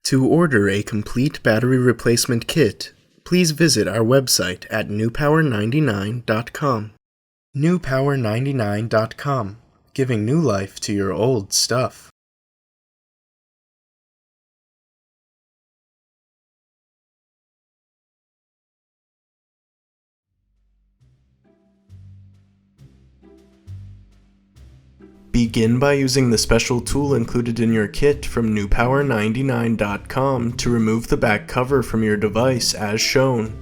To order a complete battery replacement kit, please visit our website at newpower99.com. newpower99.com, giving new life to your old stuff. Begin by using the special tool included in your kit from newpower99.com to remove the back cover from your device as shown.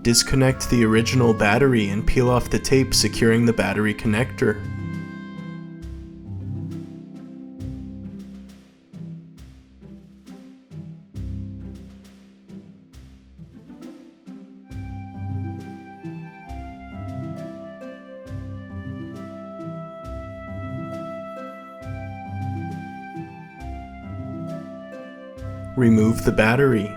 Disconnect the original battery and peel off the tape securing the battery connector. Remove the battery.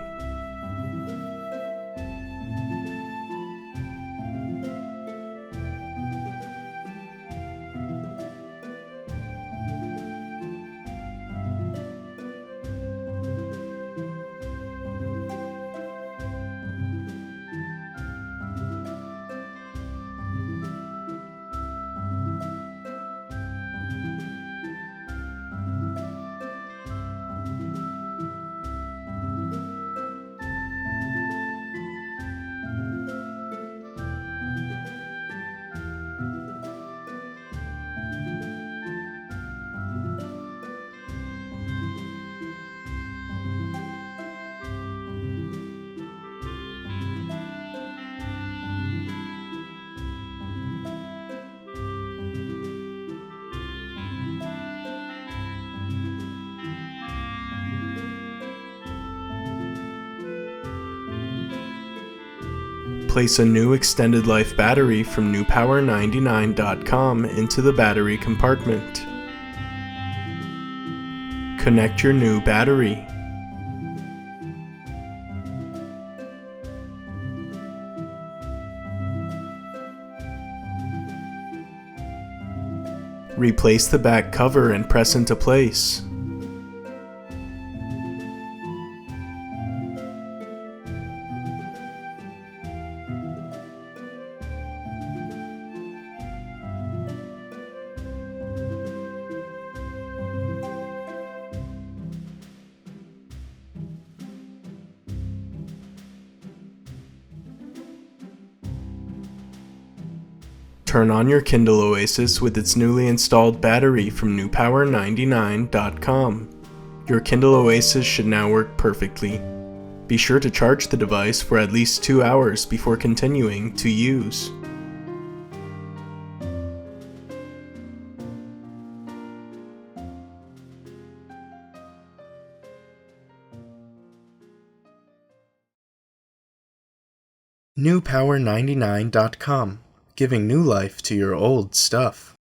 Place a new extended life battery from newpower99.com into the battery compartment. Connect your new battery. Replace the back cover and press into place. Turn on your Kindle Oasis with its newly installed battery from newpower99.com. Your Kindle Oasis should now work perfectly. Be sure to charge the device for at least 2 hours before continuing to use. NewPower99.com, giving new life to your old stuff.